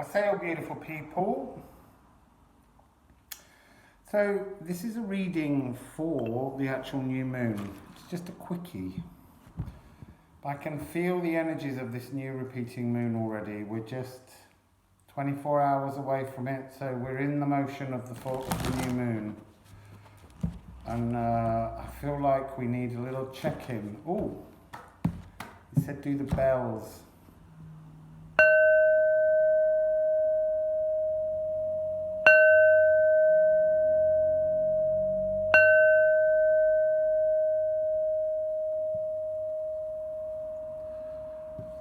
I say, oh beautiful people. So this is a reading for the actual new moon. It's just a quickie. I can feel the energies of this new repeating moon already. We're just 24 hours away from it, so we're in the motion of the new moon. And I feel like we need a little check-in. Oh, he said do the bells.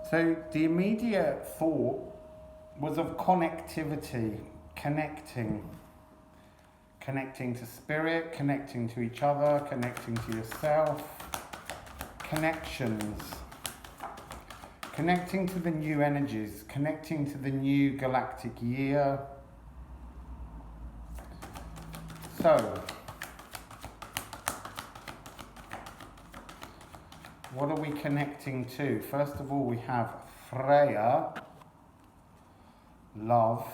So the immediate thought was of connectivity, connecting to spirit, connecting to each other, connecting to yourself, connections, connecting to the new energies, connecting to the new galactic year. So, what are we connecting to? First of all, we have Freyja, love.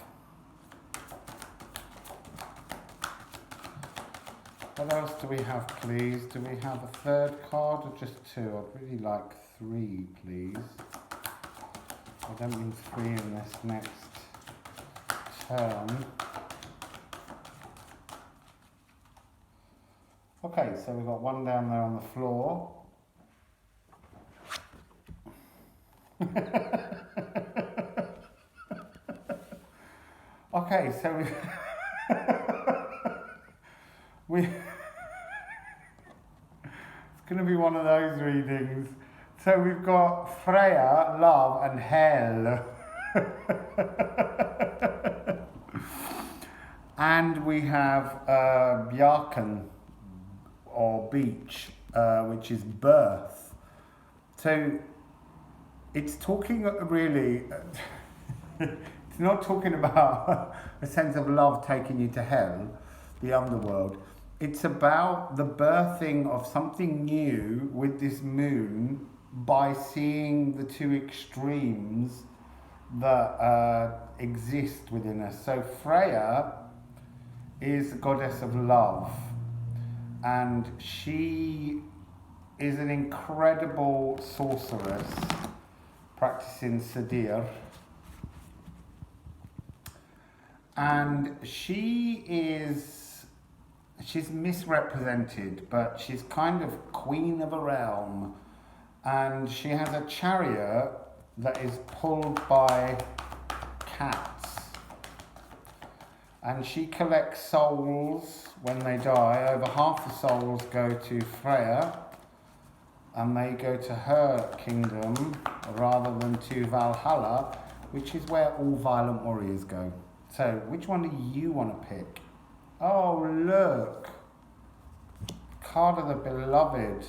What else do we have, please? Do we have a third card or just two? I'd really like three, please. I don't mean three in this next turn. Okay, so we've got one down there on the floor. Okay, so we it's going to be one of those readings. So we've got Freyja, love, and hell. And we have Bjarken, or beach, which is birth. So it's talking really, it's not talking about a sense of love taking you to hell, the underworld. It's about the birthing of something new with this moon by seeing the two extremes that exist within us. So Freyja is a goddess of love, and she is an incredible sorceress practicing Sadir, and she's misrepresented, but she's kind of queen of a realm, and she has a chariot that is pulled by cats, and she collects souls when they die. Over half the souls go to Freyja, and they go to her kingdom rather than to Valhalla, which is where all violent warriors go. So, which one do you want to pick? Oh, look. Card of the Beloved.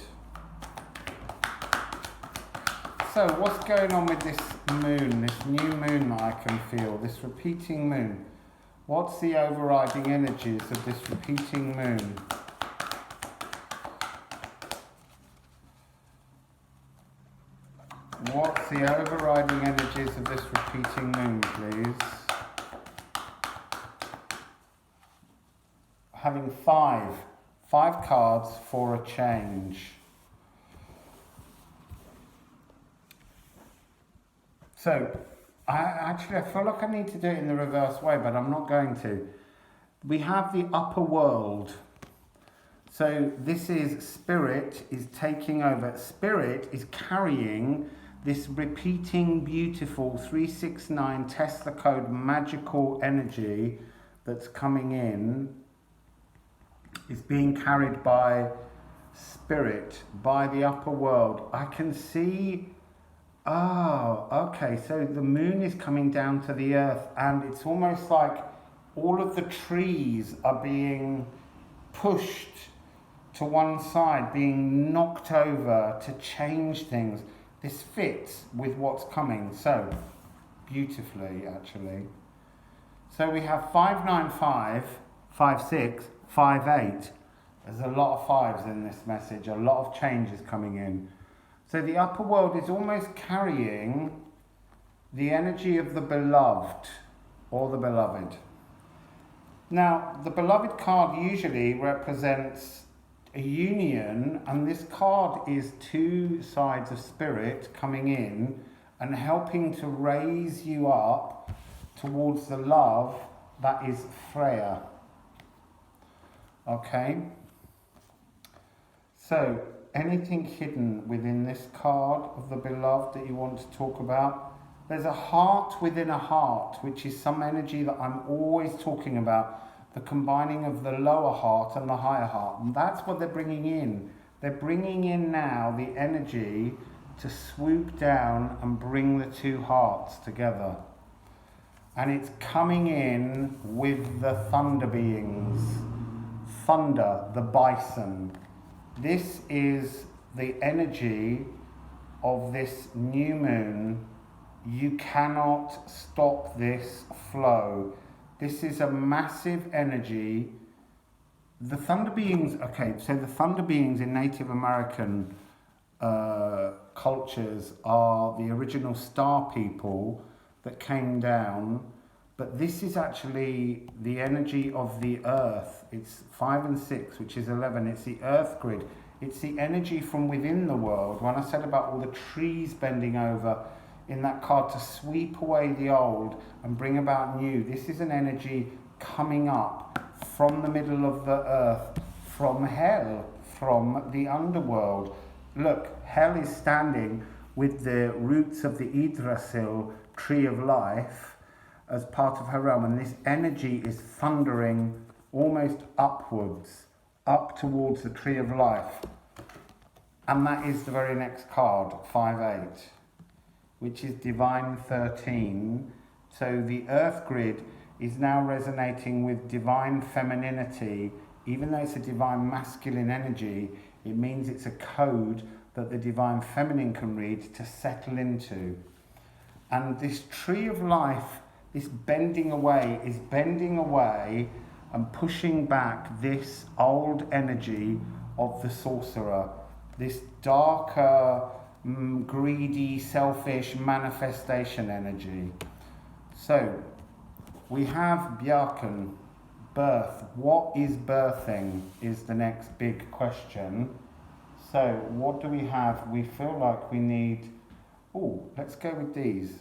So, what's going on with this moon, this new moon that I can feel, this repeating moon? What's the overriding energies of this repeating moon? What's the overriding energies of this repeating moon, please? Having five cards for a change. So, I feel like I need to do it in the reverse way, but I'm not going to. We have the upper world. So this is spirit is taking over. Spirit is carrying this repeating, beautiful 369 Tesla code magical energy that's coming in. Is being carried by spirit, by the upper world. I can see, oh, okay, so the moon is coming down to the earth, and it's almost like all of the trees are being pushed to one side, being knocked over to change things. This fits with what's coming so beautifully, actually. So we have 595, 56, 5-8. There's a lot of fives in this message, a lot of changes coming in. So the upper world is almost carrying the energy of the beloved, or the beloved. Now, the beloved card usually represents a union, and this card is two sides of spirit coming in and helping to raise you up towards the love that is Freyja. Okay? So, anything hidden within this card of the beloved that you want to talk about? There's a heart within a heart, which is some energy that I'm always talking about. The combining of the lower heart and the higher heart. And that's what they're bringing in. They're bringing in now the energy to swoop down and bring the two hearts together. And it's coming in with the thunder beings. Thunder, the bison. This is the energy of this new moon. You cannot stop this flow. This is a massive energy. The thunder beings, okay, so the thunder beings in Native American cultures are the original star people that came down, but this is actually the energy of the earth. It's 5 and 6, which is 11. It's the earth grid. It's the energy from within the world. When I said about all the trees bending over in that card to sweep away the old and bring about new, this is an energy coming up from the middle of the earth, from hell, from the underworld. Look, hell is standing with the roots of the Yggdrasil tree of life as part of her realm, and this energy is thundering almost upwards, up towards the tree of life. And that is the very next card, 5-8. Which is Divine 13. So the earth grid is now resonating with divine femininity. Even though it's a divine masculine energy, it means it's a code that the divine feminine can read to settle into. And this tree of life, this bending away, is bending away and pushing back this old energy of the sorcerer, this darker, greedy, selfish manifestation energy. So we have Bjarken, birth. What is birthing is the next big question. So what do we have? We feel like we need, let's go with these.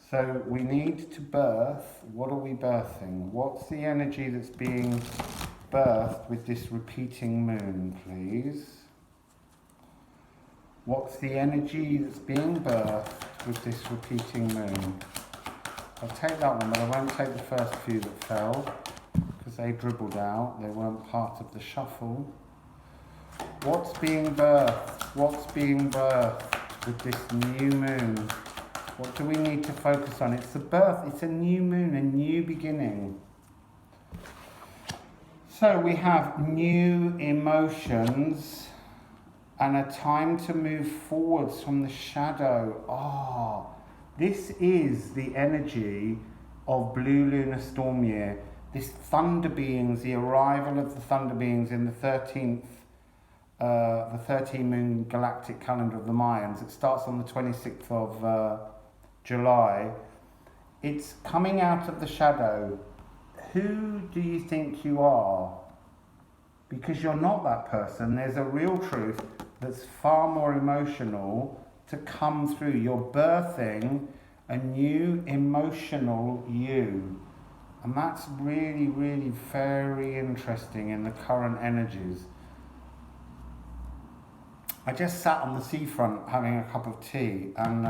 So we need to birth. What are we birthing? What's the energy that's being birthed with this repeating moon, please? What's the energy that's being birthed with this repeating moon? I'll take that one, but I won't take the first few that fell, because they dribbled out. They weren't part of the shuffle. What's being birthed? What's being birthed with this new moon? What do we need to focus on? It's the birth. It's a new moon, a new beginning. So we have new emotions and a time to move forwards from the shadow. This is the energy of Blue Lunar Storm Year. This thunder beings, the arrival of the thunder beings in the 13th, the 13 moon galactic calendar of the Mayans. It starts on the 26th of July. It's coming out of the shadow. Who do you think you are? Because you're not that person. There's a real truth that's far more emotional to come through. You're birthing a new emotional you. And that's really, really very interesting in the current energies. I just sat on the seafront having a cup of tea, and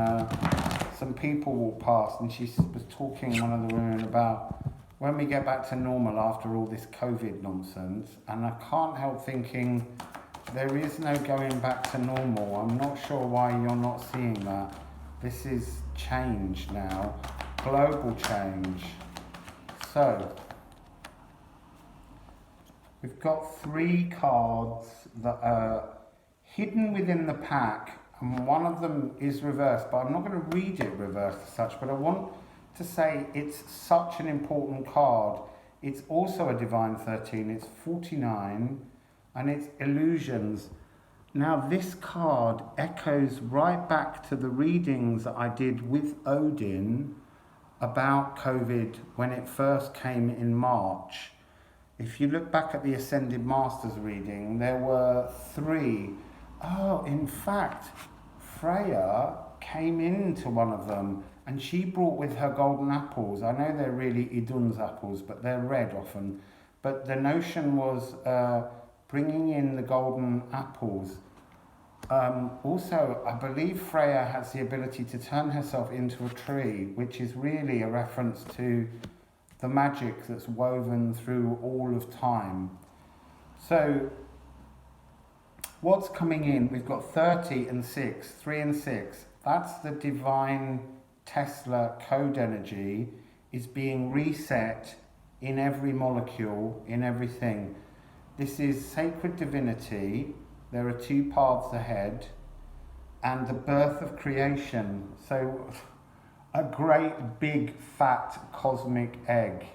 some people walked past, and she was talking in one of the women about when we get back to normal after all this COVID nonsense, and I can't help thinking there is no going back to normal. I'm not sure why you're not seeing that. This is change now, global change. So, we've got 3 cards that are hidden within the pack, and one of them is reversed, but I'm not going to read it reversed as such, but I want to say it's such an important card. It's also a Divine 13, it's 49, and it's illusions. Now this card echoes right back to the readings that I did with Odin about COVID when it first came in March. If you look back at the Ascended Masters reading, there were 3. Oh, in fact, Freyja came into one of them and she brought with her golden apples. I know they're really Idun's apples, but they're red often. But the notion was bringing in the golden apples. Also, I believe Freyja has the ability to turn herself into a tree, which is really a reference to the magic that's woven through all of time. So, what's coming in? We've got 30 and 6, 3 and 6. That's the divine Tesla code energy is being reset in every molecule, in everything. This is sacred divinity. There are 2 paths ahead, and the birth of creation. So, a great big fat cosmic egg.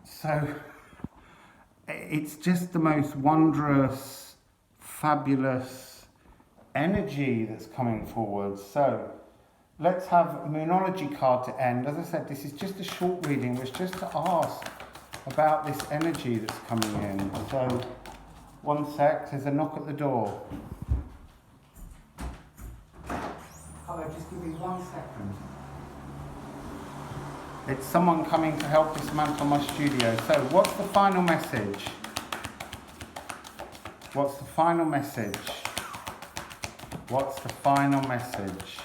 So, it's just the most wondrous, fabulous energy that's coming forward. So, let's have a Moonology card to end. As I said, this is just a short reading, which just to ask about this energy that's coming in. So, one sec, there's a knock at the door. Hello, just give me 1 second. It's someone coming to help dismantle my studio. So, what's the final message? What's the final message? What's the final message?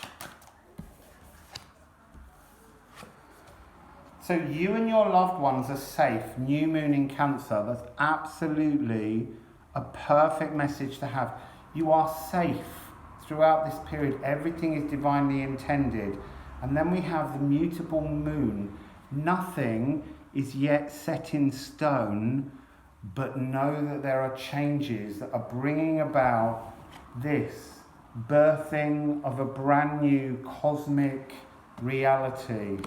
So, you and your loved ones are safe. New moon in Cancer. That's absolutely a perfect message to have. You are safe throughout this period. Everything is divinely intended. And then we have the mutable moon. Nothing is yet set in stone, but know that there are changes that are bringing about this birthing of a brand new cosmic reality.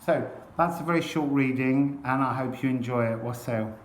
So that's a very short reading, and I hope you enjoy it. Wassail.